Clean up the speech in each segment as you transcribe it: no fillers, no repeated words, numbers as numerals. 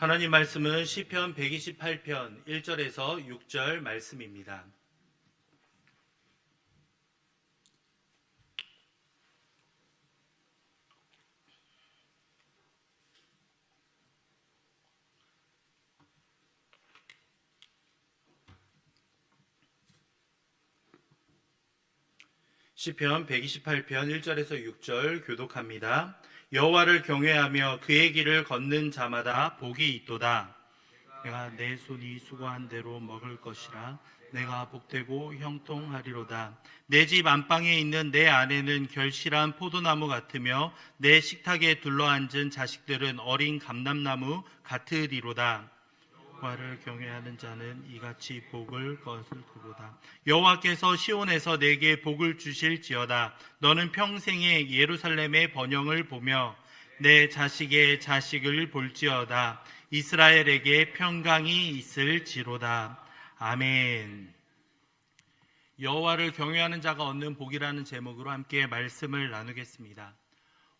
하나님 말씀은 시편 128편 1절에서 6절 말씀입니다. 시편 128편 1절에서 6절 교독합니다. 여호와를 경외하며 그의 길을 걷는 자마다 복이 있도다. 내가 내 손이 수고한 대로 먹을 것이라. 내가 복되고 형통하리로다. 내 집 안방에 있는 내 아내는 결실한 포도나무 같으며 내 식탁에 둘러앉은 자식들은 어린 감람나무 같으리로다. 여호와를 경외하는 자는 이같이 복을 거둘 것이로다. 여호와께서 시온에서 내게 복을 주실지어다. 너는 평생에 예루살렘의 번영을 보며 내 자식의 자식을 볼지어다. 이스라엘에게 평강이 있을지로다. 아멘. 여호와를 경외하는 자가 얻는 복이라는 제목으로 함께 말씀을 나누겠습니다.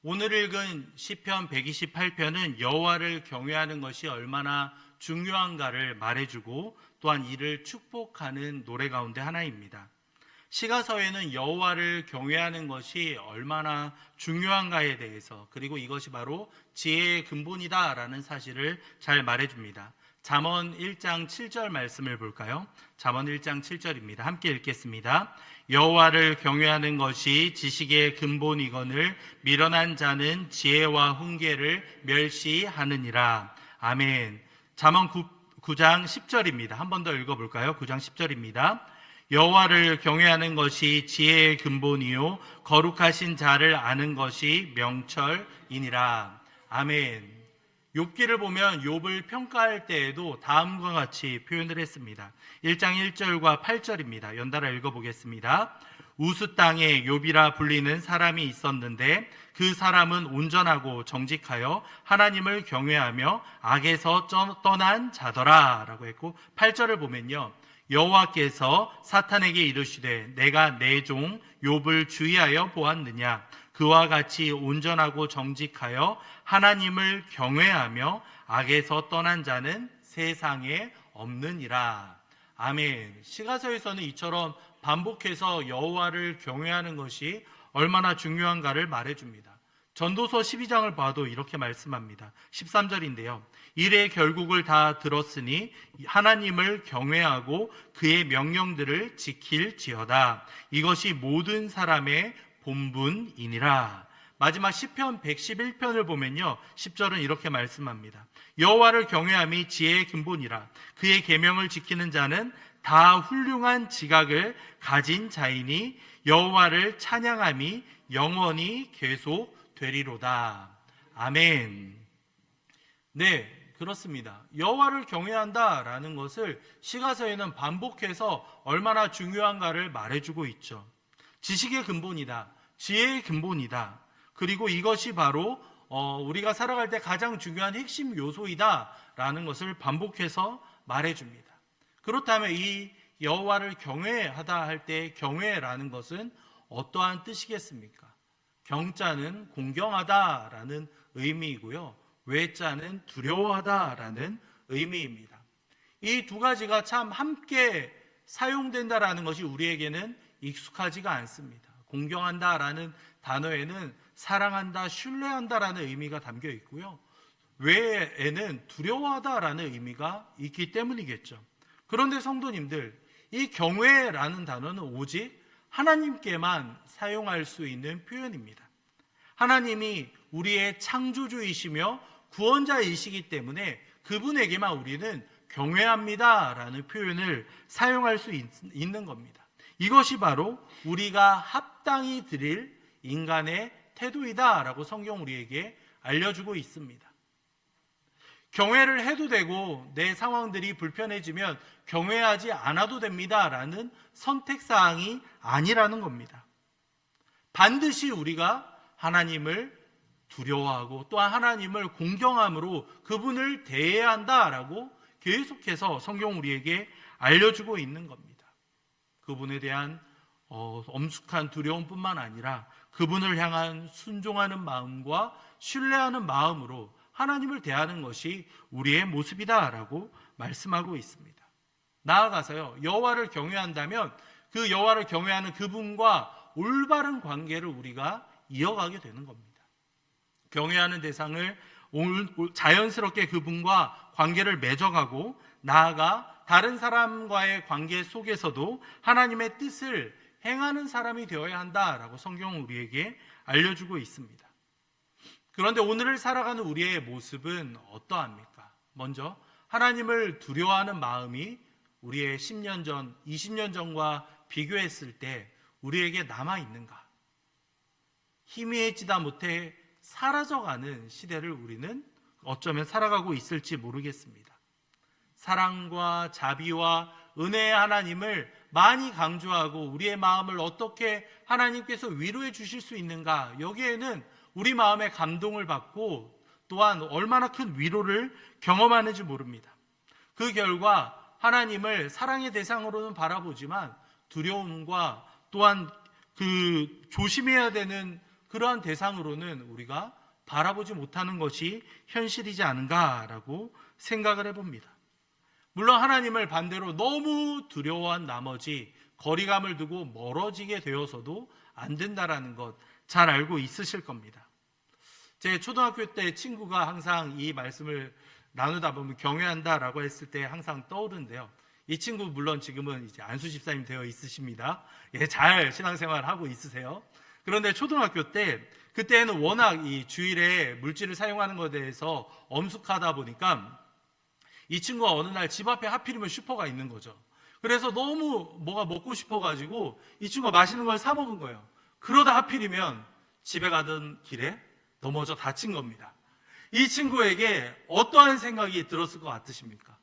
오늘 읽은 시편 128편은 여호와를 경외하는 것이 얼마나 중요한가를 말해주고 또한 이를 축복하는 노래 가운데 하나입니다. 시가서에는 여호와를 경외하는 것이 얼마나 중요한가에 대해서, 그리고 이것이 바로 지혜의 근본이다라는 사실을 잘 말해줍니다. 잠언 1장 7절 말씀을 볼까요? 잠언 1장 7절입니다. 함께 읽겠습니다. 여호와를 경외하는 것이 지식의 근본이거늘 미련한 자는 지혜와 훈계를 멸시하느니라. 아멘. 잠언 9장 10절입니다. 한 번 더 읽어볼까요? 9장 10절입니다. 여호와를 경외하는 것이 지혜의 근본이요 거룩하신 자를 아는 것이 명철이니라. 아멘. 욥기를 보면 욥을 평가할 때에도 다음과 같이 표현을 했습니다. 1장 1절과 8절입니다. 연달아 읽어보겠습니다. 우스 땅에 욥이라 불리는 사람이 있었는데 그 사람은 온전하고 정직하여 하나님을 경외하며 악에서 떠난 자더라 라고 했고, 8절을 보면요, 여호와께서 사탄에게 이르시되 내가 내 종 욥을 주의하여 보았느냐. 그와 같이 온전하고 정직하여 하나님을 경외하며 악에서 떠난 자는 세상에 없느니라. 아멘. 시가서에서는 이처럼 반복해서 여호와를 경외하는 것이 얼마나 중요한가를 말해줍니다. 전도서 12장을 봐도 이렇게 말씀합니다. 13절인데요. 일의 결국을 다 들었으니 하나님을 경외하고 그의 명령들을 지킬지어다. 이것이 모든 사람의 본분이니라. 마지막 시편 111편을 보면요, 10절은 이렇게 말씀합니다. 여호와를 경외함이 지혜의 근본이라. 그의 계명을 지키는 자는 다 훌륭한 지각을 가진 자이니 여호와를 찬양함이 영원히 계속되리로다. 아멘. 네, 그렇습니다. 여호와를 경외한다라는 것을 시가서에는 반복해서 얼마나 중요한가를 말해주고 있죠. 지식의 근본이다. 지혜의 근본이다. 그리고 이것이 바로 우리가 살아갈 때 가장 중요한 핵심 요소이다라는 것을 반복해서 말해줍니다. 그렇다면 이 여호와를 경외하다 할 때 경외라는 것은 어떠한 뜻이겠습니까? 경자는 공경하다라는 의미이고요, 외자는 두려워하다라는 의미입니다. 이 두 가지가 참 함께 사용된다라는 것이 우리에게는 익숙하지가 않습니다. 공경한다라는 단어에는 사랑한다, 신뢰한다라는 의미가 담겨 있고요, 외에는 두려워하다라는 의미가 있기 때문이겠죠. 그런데 성도님들, 이 경외라는 단어는 오직 하나님께만 사용할 수 있는 표현입니다. 하나님이 우리의 창조주이시며 구원자이시기 때문에 그분에게만 우리는 경외합니다라는 표현을 사용할 수 있는 겁니다. 이것이 바로 우리가 합당히 드릴 인간의 태도이다라고 성경 우리에게 알려주고 있습니다. 경외를 해도 되고 내 상황들이 불편해지면 경외하지 않아도 됩니다라는 선택사항이 아니라는 겁니다. 반드시 우리가 하나님을 두려워하고 또한 하나님을 공경함으로 그분을 대해야 한다라고 계속해서 성경 우리에게 알려주고 있는 겁니다. 그분에 대한 엄숙한 두려움뿐만 아니라 그분을 향한 순종하는 마음과 신뢰하는 마음으로 하나님을 대하는 것이 우리의 모습이다라고 말씀하고 있습니다. 나아가서요, 여호와를 경외한다면 그 여호와를 경외하는 그분과 올바른 관계를 우리가 이어가게 되는 겁니다. 경외하는 대상을 자연스럽게 그분과 관계를 맺어가고 나아가 다른 사람과의 관계 속에서도 하나님의 뜻을 행하는 사람이 되어야 한다라고 성경은 우리에게 알려주고 있습니다. 그런데 오늘을 살아가는 우리의 모습은 어떠합니까? 먼저 하나님을 두려워하는 마음이 우리의 10년 전, 20년 전과 비교했을 때 우리에게 남아있는가? 희미해지다 못해 사라져가는 시대를 우리는 어쩌면 살아가고 있을지 모르겠습니다. 사랑과 자비와 은혜의 하나님을 많이 강조하고 우리의 마음을 어떻게 하나님께서 위로해 주실 수 있는가? 여기에는 우리 마음에 감동을 받고 또한 얼마나 큰 위로를 경험하는지 모릅니다. 그 결과 하나님을 사랑의 대상으로는 바라보지만 두려움과 또한 그 조심해야 되는 그러한 대상으로는 우리가 바라보지 못하는 것이 현실이지 않은가라고 생각을 해봅니다. 물론 하나님을 반대로 너무 두려워한 나머지 거리감을 두고 멀어지게 되어서도 안 된다라는 것 잘 알고 있으실 겁니다. 제 초등학교 때 친구가 항상 이 말씀을 나누다 보면 경외한다라고 했을 때 항상 떠오르는데요. 이 친구 물론 지금은 이제 안수 집사님 되어 있으십니다. 예, 잘 신앙생활 하고 있으세요. 그런데 초등학교 때 그때는 워낙 이 주일에 물질을 사용하는 것에 대해서 엄숙하다 보니까 이 친구가 어느 날 집 앞에 하필이면 슈퍼가 있는 거죠. 그래서 너무 뭐가 먹고 싶어가지고 이 친구가 맛있는 걸 사 먹은 거예요. 그러다 하필이면 집에 가던 길에 넘어져 다친 겁니다. 이 친구에게 어떠한 생각이 들었을 것 같으십니까?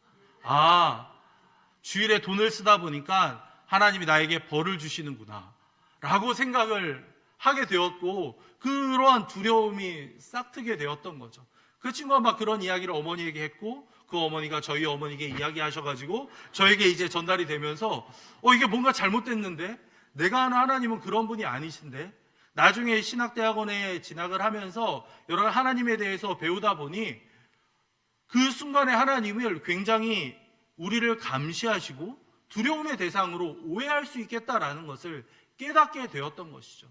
주일에 돈을 쓰다 보니까 하나님이 나에게 벌을 주시는구나 라고 생각을 하게 되었고, 그러한 두려움이 싹트게 되었던 거죠. 그 친구가 막 그런 이야기를 어머니에게 했고, 그 어머니가 저희 어머니에게 이야기하셔가지고 저에게 이제 전달이 되면서 이게 뭔가 잘못됐는데, 내가 아는 하나님은 그런 분이 아니신데, 나중에 신학대학원에 진학을 하면서 여러 하나님에 대해서 배우다 보니 그 순간에 하나님을 굉장히 우리를 감시하시고 두려움의 대상으로 오해할 수 있겠다라는 것을 깨닫게 되었던 것이죠.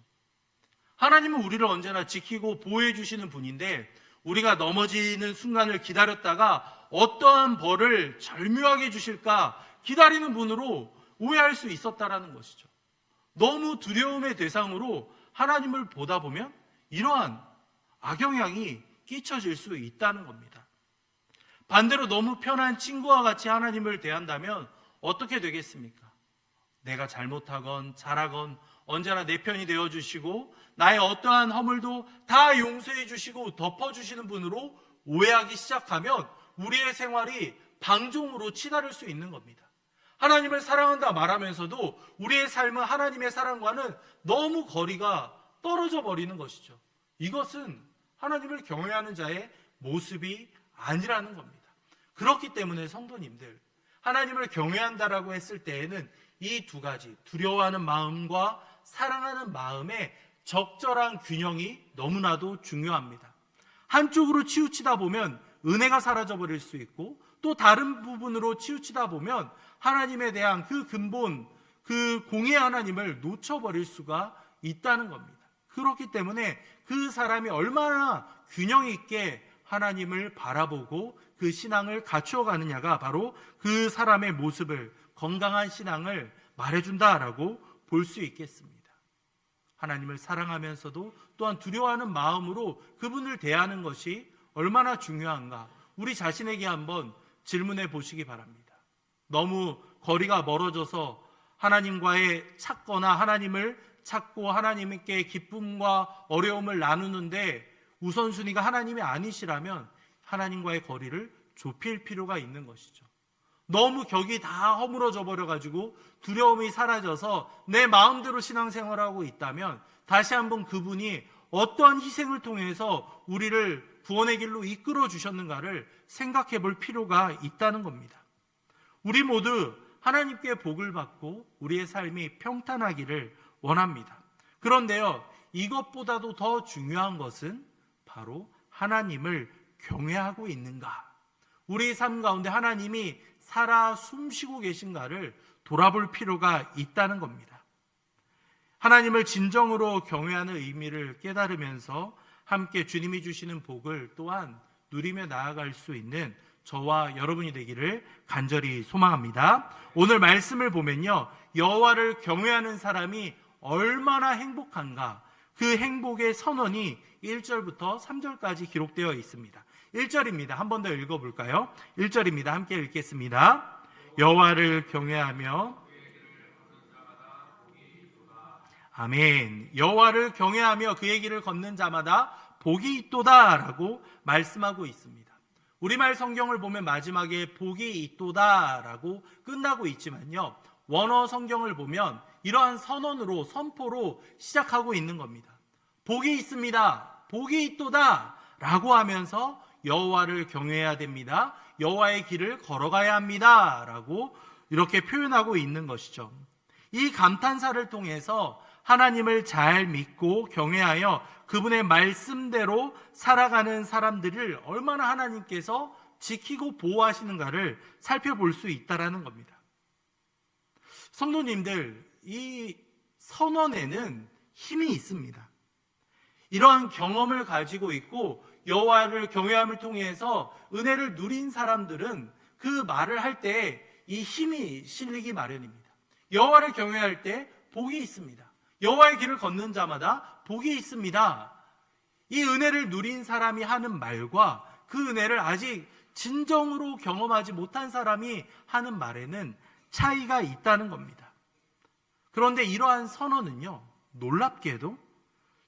하나님은 우리를 언제나 지키고 보호해 주시는 분인데, 우리가 넘어지는 순간을 기다렸다가 어떠한 벌을 절묘하게 주실까 기다리는 분으로 오해할 수 있었다라는 것이죠. 너무 두려움의 대상으로 하나님을 보다 보면 이러한 악영향이 끼쳐질 수 있다는 겁니다. 반대로 너무 편한 친구와 같이 하나님을 대한다면 어떻게 되겠습니까? 내가 잘못하건 잘하건 언제나 내 편이 되어주시고 나의 어떠한 허물도 다 용서해 주시고 덮어주시는 분으로 오해하기 시작하면 우리의 생활이 방종으로 치달을 수 있는 겁니다. 하나님을 사랑한다 말하면서도 우리의 삶은 하나님의 사랑과는 너무 거리가 떨어져 버리는 것이죠. 이것은 하나님을 경외하는 자의 모습이 아니라는 겁니다. 그렇기 때문에 성도님들, 하나님을 경외한다라고 했을 때에는 이 두 가지, 두려워하는 마음과 사랑하는 마음의 적절한 균형이 너무나도 중요합니다. 한쪽으로 치우치다 보면 은혜가 사라져 버릴 수 있고, 또 다른 부분으로 치우치다 보면 하나님에 대한 그 근본, 그 공의 하나님을 놓쳐버릴 수가 있다는 겁니다. 그렇기 때문에 그 사람이 얼마나 균형 있게 하나님을 바라보고 그 신앙을 갖추어 가느냐가 바로 그 사람의 모습을, 건강한 신앙을 말해준다라고 볼 수 있겠습니다. 하나님을 사랑하면서도 또한 두려워하는 마음으로 그분을 대하는 것이 얼마나 중요한가, 우리 자신에게 한번 질문해 보시기 바랍니다. 너무 거리가 멀어져서 하나님과의 찾거나 하나님을 찾고 하나님께 기쁨과 어려움을 나누는데 우선순위가 하나님이 아니시라면 하나님과의 거리를 좁힐 필요가 있는 것이죠. 너무 격이 다 허물어져 버려가지고 두려움이 사라져서 내 마음대로 신앙생활하고 있다면 다시 한번 그분이 어떠한 희생을 통해서 우리를 구원의 길로 이끌어 주셨는가를 생각해 볼 필요가 있다는 겁니다. 우리 모두 하나님께 복을 받고 우리의 삶이 평탄하기를 원합니다. 그런데요, 이것보다도 더 중요한 것은 바로 하나님을 경외하고 있는가? 우리 삶 가운데 하나님이 살아 숨쉬고 계신가를 돌아볼 필요가 있다는 겁니다. 하나님을 진정으로 경외하는 의미를 깨달으면서 함께 주님이 주시는 복을 또한 누리며 나아갈 수 있는 저와 여러분이 되기를 간절히 소망합니다. 오늘 말씀을 보면요, 여호와를 경외하는 사람이 얼마나 행복한가, 그 행복의 선언이 1절부터 3절까지 기록되어 있습니다. 1절입니다. 한 번 더 읽어볼까요? 1절입니다. 함께 읽겠습니다. 여호와를 경외하며 아멘. 여호와를 경외하며 그의 길을 걷는 자마다 복이 있도다 라고 말씀하고 있습니다. 우리말 성경을 보면 마지막에 복이 있도다 라고 끝나고 있지만요, 원어 성경을 보면 이러한 선언으로, 선포로 시작하고 있는 겁니다. 복이 있습니다, 복이 있도다 라고 하면서 여호와를 경외해야 됩니다, 여호와의 길을 걸어가야 합니다 라고 이렇게 표현하고 있는 것이죠. 이 감탄사를 통해서 하나님을 잘 믿고 경외하여 그분의 말씀대로 살아가는 사람들을 얼마나 하나님께서 지키고 보호하시는가를 살펴볼 수 있다는 겁니다. 성도님들, 이 선언에는 힘이 있습니다. 이러한 경험을 가지고 있고 여호와를 경외함을 통해서 은혜를 누린 사람들은 그 말을 할 때 이 힘이 실리기 마련입니다. 여호와를 경외할 때 복이 있습니다. 여호와의 길을 걷는 자마다 복이 있습니다. 이 은혜를 누린 사람이 하는 말과 그 은혜를 아직 진정으로 경험하지 못한 사람이 하는 말에는 차이가 있다는 겁니다. 그런데 이러한 선언은요, 놀랍게도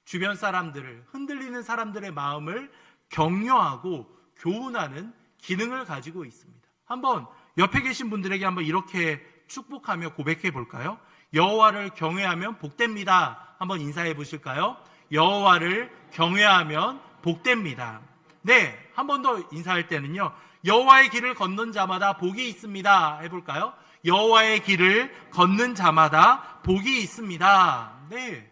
주변 사람들을, 흔들리는 사람들의 마음을 격려하고 교훈하는 기능을 가지고 있습니다. 한번 옆에 계신 분들에게 한번 이렇게 축복하며 고백해 볼까요? 여호와를 경외하면 복됩니다. 한번 인사해 보실까요? 여호와를 경외하면 복됩니다. 네, 한 번 더 인사할 때는요, 여호와의 길을 걷는 자마다 복이 있습니다. 해볼까요? 여호와의 길을 걷는 자마다 복이 있습니다. 네,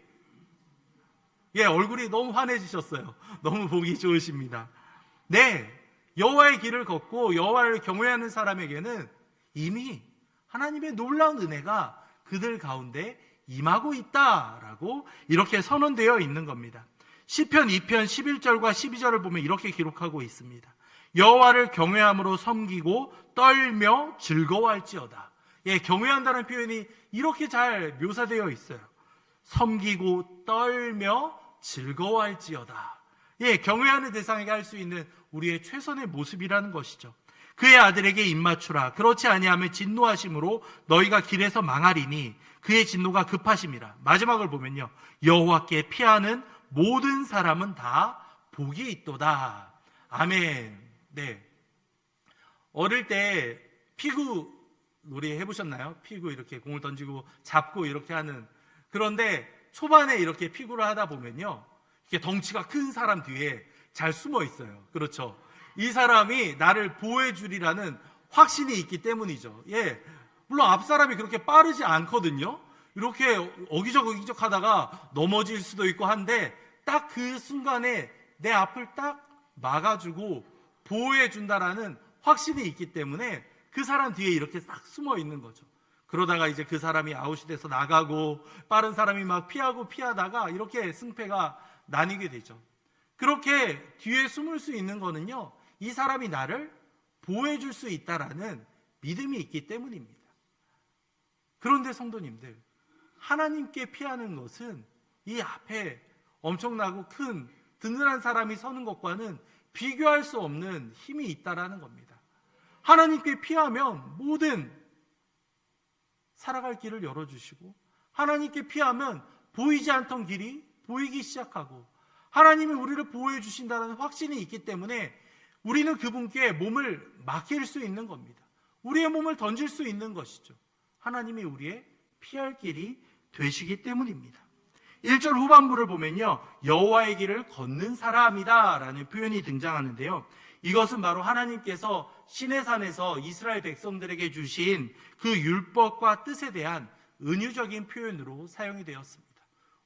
예, 얼굴이 너무 환해지셨어요. 너무 보기 좋으십니다. 네, 여호와의 길을 걷고 여호와를 경외하는 사람에게는 이미 하나님의 놀라운 은혜가 그들 가운데 임하고 있다라고 이렇게 선언되어 있는 겁니다. 시편 2편 11절과 12절을 보면 이렇게 기록하고 있습니다. 여호와를 경외함으로 섬기고 떨며 즐거워할지어다. 예, 경외한다는 표현이 이렇게 잘 묘사되어 있어요. 섬기고 떨며 즐거워할지어다. 예, 경외하는 대상에게 할 수 있는 우리의 최선의 모습이라는 것이죠. 그의 아들에게 입맞추라. 그렇지 아니하면 진노하심으로 너희가 길에서 망하리니 그의 진노가 급하심이라. 마지막을 보면요, 여호와께 피하는 모든 사람은 다 복이 있도다. 아멘. 네, 어릴 때 피구 놀이 해보셨나요? 피구 이렇게 공을 던지고 잡고 이렇게 하는. 그런데 초반에 이렇게 피구를 하다 보면요, 이렇게 덩치가 큰 사람 뒤에 잘 숨어 있어요. 그렇죠? 이 사람이 나를 보호해 주리라는 확신이 있기 때문이죠. 예, 물론 앞 사람이 그렇게 빠르지 않거든요. 이렇게 어기적 하다가 넘어질 수도 있고 한데 딱 그 순간에 내 앞을 딱 막아주고 보호해 준다라는 확신이 있기 때문에 그 사람 뒤에 이렇게 싹 숨어 있는 거죠. 그러다가 이제 그 사람이 아웃이 돼서 나가고 빠른 사람이 막 피하다가 이렇게 승패가 나뉘게 되죠. 그렇게 뒤에 숨을 수 있는 거는요, 이 사람이 나를 보호해 줄 수 있다라는 믿음이 있기 때문입니다. 그런데 성도님들, 하나님께 피하는 것은 이 앞에 엄청나고 큰 든든한 사람이 서는 것과는 비교할 수 없는 힘이 있다라는 겁니다. 하나님께 피하면 모든 살아갈 길을 열어주시고, 하나님께 피하면 보이지 않던 길이 보이기 시작하고, 하나님이 우리를 보호해 주신다는 확신이 있기 때문에 우리는 그분께 몸을 맡길 수 있는 겁니다. 우리의 몸을 던질 수 있는 것이죠. 하나님이 우리의 피할 길이 되시기 때문입니다. 1절 후반부를 보면요, 여호와의 길을 걷는 사람이다 라는 표현이 등장하는데요, 이것은 바로 하나님께서 시내산에서 이스라엘 백성들에게 주신 그 율법과 뜻에 대한 은유적인 표현으로 사용이 되었습니다.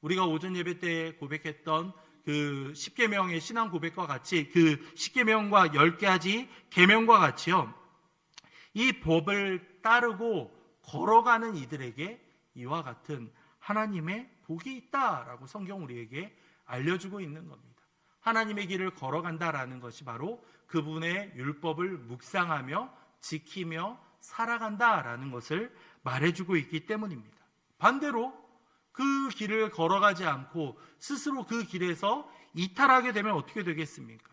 우리가 오전 예배 때 고백했던 그 10계명의 신앙 고백과 같이 그 10계명과 10가지 계명과 같이요, 이 법을 따르고 걸어가는 이들에게 이와 같은 하나님의 복이 있다라고 성경 우리에게 알려주고 있는 겁니다. 하나님의 길을 걸어간다라는 것이 바로 그분의 율법을 묵상하며 지키며 살아간다라는 것을 말해주고 있기 때문입니다. 반대로 그 길을 걸어가지 않고 스스로 그 길에서 이탈하게 되면 어떻게 되겠습니까?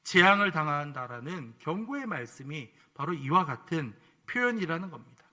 재앙을 당한다라는 경고의 말씀이 바로 이와 같은 표현이라는 겁니다.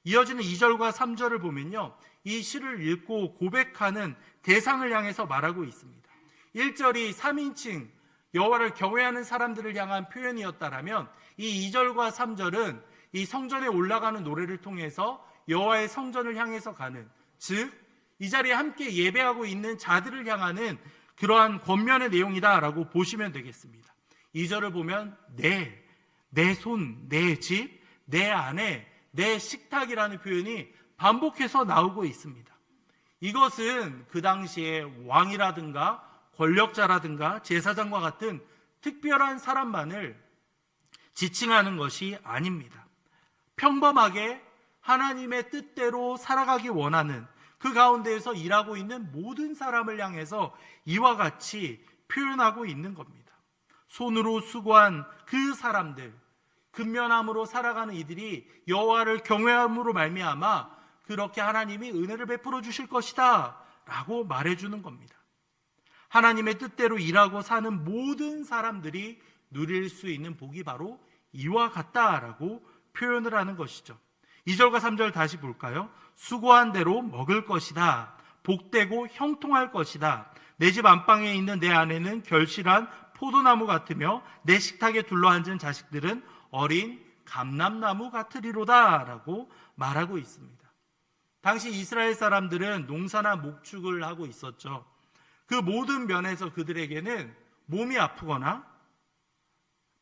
이어지는 2절과 3절을 보면요, 이 시를 읽고 고백하는 대상을 향해서 말하고 있습니다. 1절이 3인칭 여호와를 경외하는 사람들을 향한 표현이었다라면 이 2절과 3절은 이 성전에 올라가는 노래를 통해서 여호와의 성전을 향해서 가는, 즉 이 자리에 함께 예배하고 있는 자들을 향하는 그러한 권면의 내용이다라고 보시면 되겠습니다. 2절을 보면 내 손, 내 집, 내 아내, 내 식탁이라는 표현이 반복해서 나오고 있습니다. 이것은 그 당시에 왕이라든가 권력자라든가 제사장과 같은 특별한 사람만을 지칭하는 것이 아닙니다. 평범하게 하나님의 뜻대로 살아가기 원하는, 그 가운데에서 일하고 있는 모든 사람을 향해서 이와 같이 표현하고 있는 겁니다. 손으로 수고한 그 사람들, 근면함으로 살아가는 이들이 여호와를 경외함으로 말미암아 그렇게 하나님이 은혜를 베풀어 주실 것이다 라고 말해주는 겁니다. 하나님의 뜻대로 일하고 사는 모든 사람들이 누릴 수 있는 복이 바로 이와 같다라고 표현을 하는 것이죠. 2절과 3절 다시 볼까요? 수고한 대로 먹을 것이다. 복되고 형통할 것이다. 내 집 안방에 있는 내 아내는 결실한 포도나무 같으며 내 식탁에 둘러앉은 자식들은 어린 감람나무 같으리로다 라고 말하고 있습니다. 당시 이스라엘 사람들은 농사나 목축을 하고 있었죠. 그 모든 면에서 그들에게는 몸이 아프거나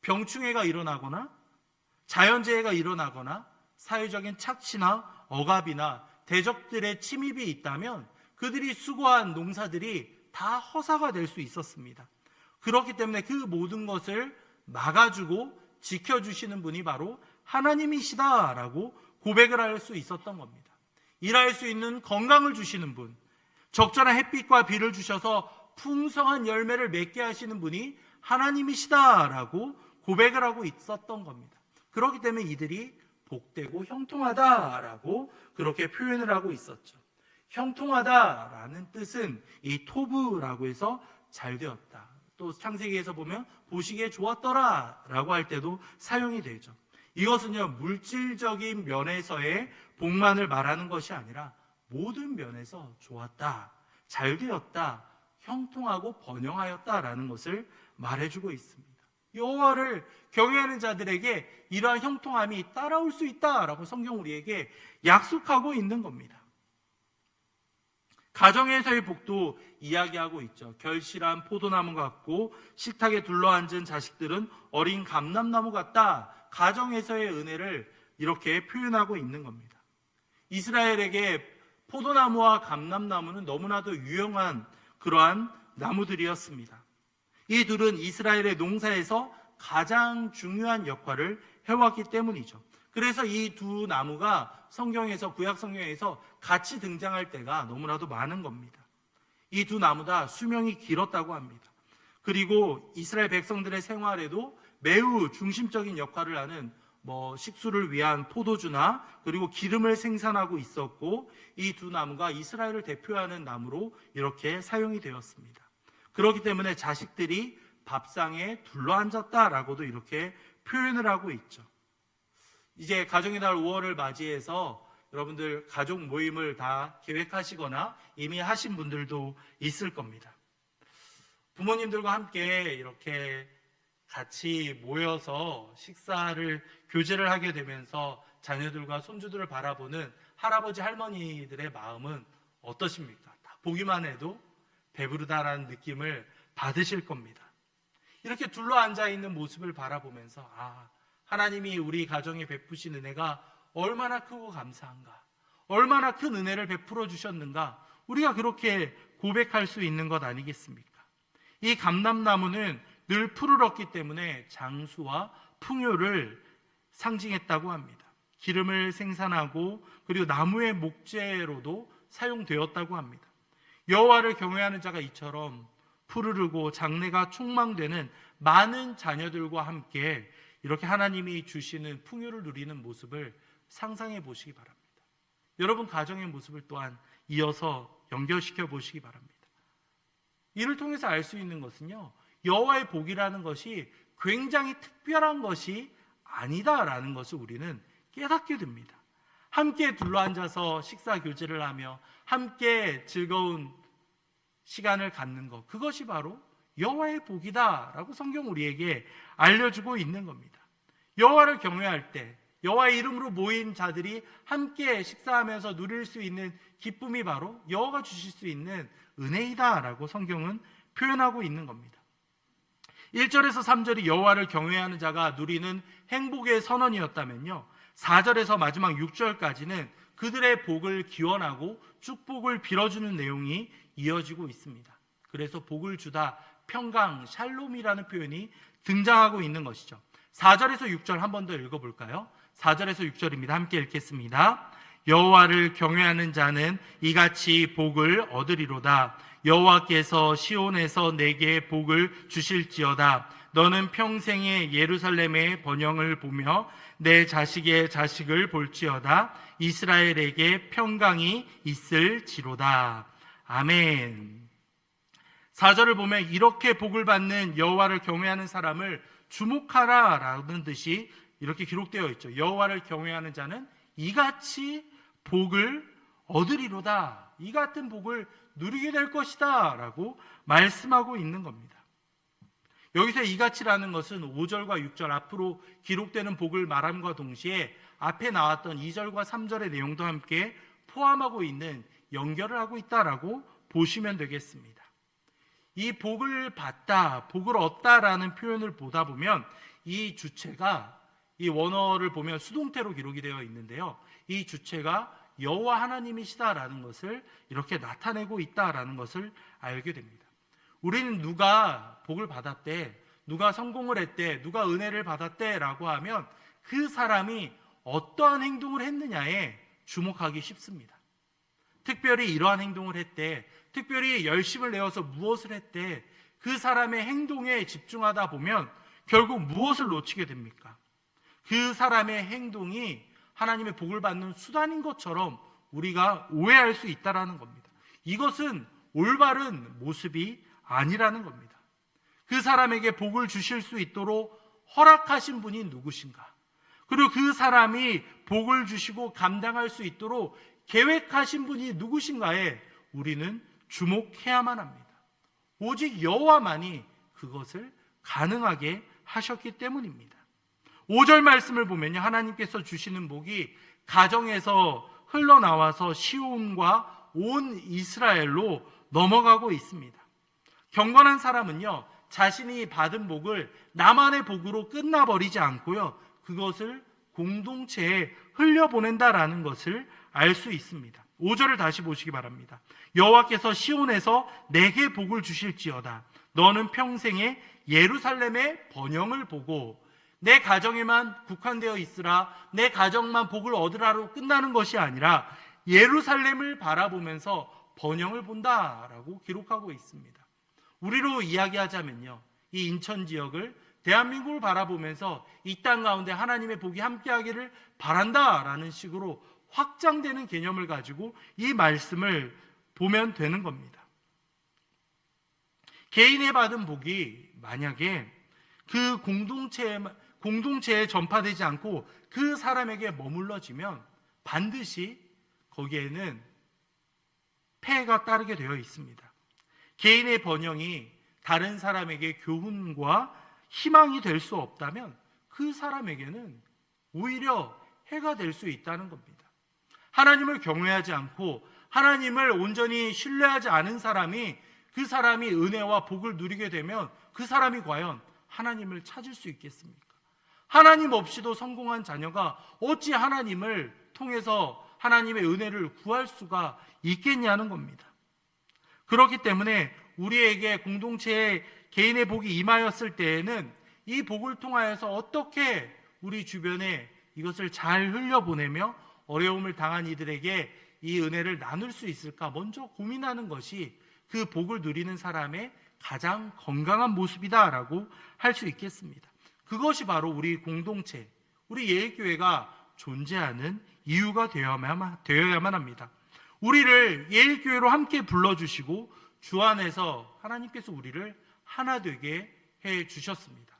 병충해가 일어나거나 자연재해가 일어나거나 사회적인 착취나 억압이나 대적들의 침입이 있다면 그들이 수고한 농사들이 다 허사가 될 수 있었습니다. 그렇기 때문에 그 모든 것을 막아주고 지켜주시는 분이 바로 하나님이시다라고 고백을 할 수 있었던 겁니다. 일할 수 있는 건강을 주시는 분, 적절한 햇빛과 비를 주셔서 풍성한 열매를 맺게 하시는 분이 하나님이시다라고 고백을 하고 있었던 겁니다. 그렇기 때문에 이들이 복되고 형통하다라고 그렇게 표현을 하고 있었죠. 형통하다라는 뜻은 이 토브라고 해서 잘 되었다. 또 창세기에서 보면 보시기에 좋았더라라고 할 때도 사용이 되죠. 이것은요, 물질적인 면에서의 복만을 말하는 것이 아니라 모든 면에서 좋았다, 잘 되었다, 형통하고 번영하였다라는 것을 말해주고 있습니다. 여호와를 경외하는 자들에게 이러한 형통함이 따라올 수 있다라고 성경 우리에게 약속하고 있는 겁니다. 가정에서의 복도 이야기하고 있죠. 결실한 포도나무 같고 식탁에 둘러앉은 자식들은 어린 감람나무 같다. 가정에서의 은혜를 이렇게 표현하고 있는 겁니다. 이스라엘에게 포도나무와 감람나무는 너무나도 유용한 그러한 나무들이었습니다. 이 둘은 이스라엘의 농사에서 가장 중요한 역할을 해왔기 때문이죠. 그래서 이 두 나무가 성경에서, 구약 성경에서 같이 등장할 때가 너무나도 많은 겁니다. 이 두 나무 다 수명이 길었다고 합니다. 그리고 이스라엘 백성들의 생활에도 매우 중심적인 역할을 하는 식수를 위한 포도주나 그리고 기름을 생산하고 있었고, 이 두 나무가 이스라엘을 대표하는 나무로 이렇게 사용이 되었습니다. 그렇기 때문에 자식들이 밥상에 둘러앉았다라고도 이렇게 표현을 하고 있죠. 이제 가정의 날 5월을 맞이해서 여러분들 가족 모임을 다 계획하시거나 이미 하신 분들도 있을 겁니다. 부모님들과 함께 이렇게 같이 모여서 식사를, 교제를 하게 되면서 자녀들과 손주들을 바라보는 할아버지 할머니들의 마음은 어떠십니까? 다 보기만 해도 배부르다라는 느낌을 받으실 겁니다. 이렇게 둘러앉아 있는 모습을 바라보면서 하나님이 우리 가정에 베푸신 은혜가 얼마나 크고 감사한가, 얼마나 큰 은혜를 베풀어 주셨는가, 우리가 그렇게 고백할 수 있는 것 아니겠습니까? 이 감람나무는 늘 풀을 얻기 때문에 장수와 풍요를 상징했다고 합니다. 기름을 생산하고 그리고 나무의 목재로도 사용되었다고 합니다. 여호와를 경외하는 자가 이처럼 푸르르고 장래가 촉망되는 많은 자녀들과 함께 이렇게 하나님이 주시는 풍요를 누리는 모습을 상상해 보시기 바랍니다. 여러분 가정의 모습을 또한 이어서 연결시켜 보시기 바랍니다. 이를 통해서 알 수 있는 것은요, 여호와의 복이라는 것이 굉장히 특별한 것이 아니다라는 것을 우리는 깨닫게 됩니다. 함께 둘러앉아서 식사 교제를 하며 함께 즐거운 시간을 갖는 것, 그것이 바로 여호와의 복이다라고 성경 우리에게 알려주고 있는 겁니다. 여호와를 경외할 때 여호와의 이름으로 모인 자들이 함께 식사하면서 누릴 수 있는 기쁨이 바로 여호와가 주실 수 있는 은혜이다라고 성경은 표현하고 있는 겁니다. 1절에서 3절이 여호와를 경외하는 자가 누리는 행복의 선언이었다면요, 4절에서 마지막 6절까지는 그들의 복을 기원하고 축복을 빌어주는 내용이 이어지고 있습니다. 그래서 복을 주다, 평강, 샬롬이라는 표현이 등장하고 있는 것이죠. 4절에서 6절 한 번 더 읽어볼까요? 4절에서 6절입니다. 함께 읽겠습니다. 여호와를 경외하는 자는 이같이 복을 얻으리로다. 여호와께서 시온에서 내게 복을 주실지어다. 너는 평생에 예루살렘의 번영을 보며 내 자식의 자식을 볼지어다. 이스라엘에게 평강이 있을지로다. 아멘. 4절을 보면 이렇게 복을 받는 여호와를 경외하는 사람을 주목하라 라는 뜻이 이렇게 기록되어 있죠. 여호와를 경외하는 자는 이같이 복을 얻으리로다. 이 같은 복을 누리게 될 것이다 라고 말씀하고 있는 겁니다. 여기서 이같이라는 것은 5절과 6절 앞으로 기록되는 복을 말함과 동시에 앞에 나왔던 2절과 3절의 내용도 함께 포함하고 있는, 연결을 하고 있다라고 보시면 되겠습니다. 이 복을 받다, 복을 얻다라는 표현을 보다 보면 이 주체가, 이 원어를 보면 수동태로 기록이 되어 있는데요, 이 주체가 여호와 하나님이시다라는 것을 이렇게 나타내고 있다라는 것을 알게 됩니다. 우리는 누가 복을 받았대, 누가 성공을 했대, 누가 은혜를 받았대 라고 하면 그 사람이 어떠한 행동을 했느냐에 주목하기 쉽습니다. 특별히 이러한 행동을 했대, 특별히 열심을 내어서 무엇을 했대, 그 사람의 행동에 집중하다 보면 결국 무엇을 놓치게 됩니까? 그 사람의 행동이 하나님의 복을 받는 수단인 것처럼 우리가 오해할 수 있다는 겁니다. 이것은 올바른 모습이 아니라는 겁니다. 그 사람에게 복을 주실 수 있도록 허락하신 분이 누구신가? 그리고 그 사람이 복을 주시고 감당할 수 있도록 계획하신 분이 누구신가에 우리는 주목해야만 합니다. 오직 여호와만이 그것을 가능하게 하셨기 때문입니다. 5절 말씀을 보면요, 하나님께서 주시는 복이 가정에서 흘러나와서 시온과 온 이스라엘로 넘어가고 있습니다. 경건한 사람은요, 자신이 받은 복을 나만의 복으로 끝나버리지 않고요, 그것을 공동체에 흘려보낸다라는 것을 알 수 있습니다. 5절을 다시 보시기 바랍니다. 여호와께서 시온에서 내게 복을 주실지어다. 너는 평생에 예루살렘의 번영을 보고, 내 가정에만 국한되어 있으라, 내 가정만 복을 얻으라로 끝나는 것이 아니라 예루살렘을 바라보면서 번영을 본다라고 기록하고 있습니다. 우리로 이야기하자면요, 이 인천 지역을, 대한민국을 바라보면서 이 땅 가운데 하나님의 복이 함께하기를 바란다라는 식으로 확장되는 개념을 가지고 이 말씀을 보면 되는 겁니다. 개인이 받은 복이 만약에 그 공동체에 전파되지 않고 그 사람에게 머물러지면 반드시 거기에는 폐해가 따르게 되어 있습니다. 개인의 번영이 다른 사람에게 교훈과 희망이 될 수 없다면 그 사람에게는 오히려 해가 될 수 있다는 겁니다. 하나님을 경외하지 않고 하나님을 온전히 신뢰하지 않은 사람이, 그 사람이 은혜와 복을 누리게 되면 그 사람이 과연 하나님을 찾을 수 있겠습니까? 하나님 없이도 성공한 자녀가 어찌 하나님을 통해서 하나님의 은혜를 구할 수가 있겠냐는 겁니다. 그렇기 때문에 우리에게 공동체에 개인의 복이 임하였을 때에는 이 복을 통하여서 어떻게 우리 주변에 이것을 잘 흘려보내며 어려움을 당한 이들에게 이 은혜를 나눌 수 있을까 먼저 고민하는 것이 그 복을 누리는 사람의 가장 건강한 모습이다라고 할 수 있겠습니다. 그것이 바로 우리 공동체, 우리 예일교회가 존재하는 이유가 되어야만 합니다. 우리를 예일교회로 함께 불러주시고 주 안에서 하나님께서 우리를 하나 되게 해주셨습니다.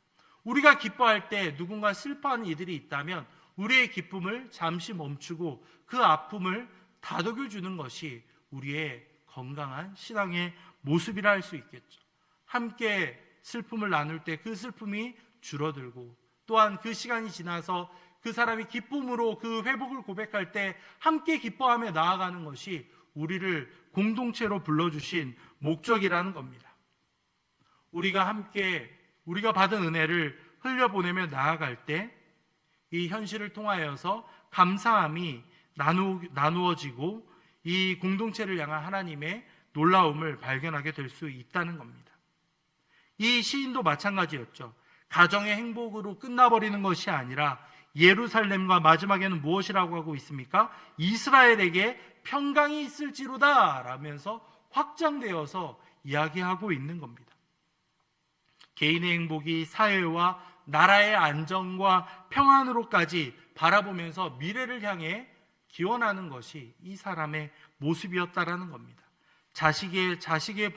우리가 기뻐할 때 누군가 슬퍼하는 이들이 있다면 우리의 기쁨을 잠시 멈추고 그 아픔을 다독여주는 것이 우리의 건강한 신앙의 모습이라 할 수 있겠죠. 함께 슬픔을 나눌 때 그 슬픔이 줄어들고 또한 그 시간이 지나서 그 사람이 기쁨으로 그 회복을 고백할 때 함께 기뻐하며 나아가는 것이 우리를 공동체로 불러주신 목적이라는 겁니다. 우리가 함께 우리가 받은 은혜를 흘려보내며 나아갈 때 이 현실을 통하여서 감사함이 나누어지고 이 공동체를 향한 하나님의 놀라움을 발견하게 될 수 있다는 겁니다. 이 시인도 마찬가지였죠. 가정의 행복으로 끝나버리는 것이 아니라 예루살렘과 마지막에는 무엇이라고 하고 있습니까? 이스라엘에게 평강이 있을지로다 라면서 확장되어서 이야기하고 있는 겁니다. 개인의 행복이 사회와 나라의 안정과 평안으로까지 바라보면서 미래를 향해 기원하는 것이 이 사람의 모습이었다라는 겁니다. 자식의 자식을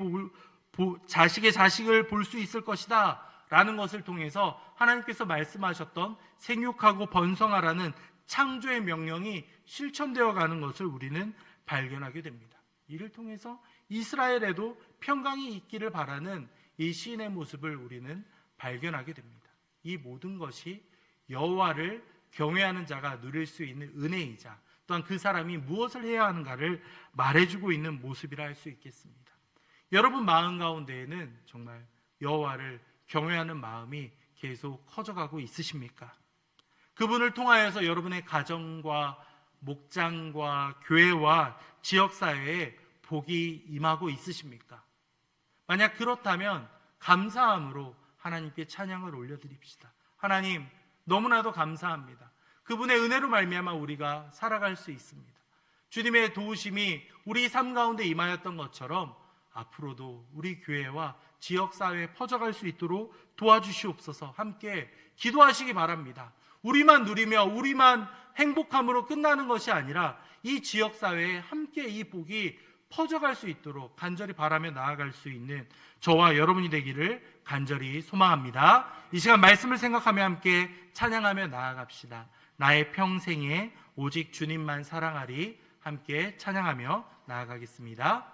볼 수 있을 것이다 라는 것을 통해서 하나님께서 말씀하셨던 생육하고 번성하라는 창조의 명령이 실천되어 가는 것을 우리는 발견하게 됩니다. 이를 통해서 이스라엘에도 평강이 있기를 바라는 이 시인의 모습을 우리는 발견하게 됩니다. 이 모든 것이 여호와를 경외하는 자가 누릴 수 있는 은혜이자 또한 그 사람이 무엇을 해야 하는가를 말해주고 있는 모습이라 할 수 있겠습니다. 여러분 마음 가운데에는 정말 여호와를 경외하는 마음이 계속 커져가고 있으십니까? 그분을 통하여서 여러분의 가정과 목장과 교회와 지역사회에 복이 임하고 있으십니까? 만약 그렇다면 감사함으로 하나님께 찬양을 올려드립시다. 하나님 너무나도 감사합니다. 그분의 은혜로 말미암아 우리가 살아갈 수 있습니다. 주님의 도우심이 우리 삶 가운데 임하였던 것처럼 앞으로도 우리 교회와 지역사회에 퍼져갈 수 있도록 도와주시옵소서. 함께 기도하시기 바랍니다. 우리만 누리며 우리만 행복함으로 끝나는 것이 아니라 이 지역사회에 함께 이 복이 퍼져갈 수 있도록 간절히 바라며 나아갈 수 있는 저와 여러분이 되기를 간절히 소망합니다. 이 시간 말씀을 생각하며 함께 찬양하며 나아갑시다. 나의 평생에 오직 주님만 사랑하리. 함께 찬양하며 나아가겠습니다.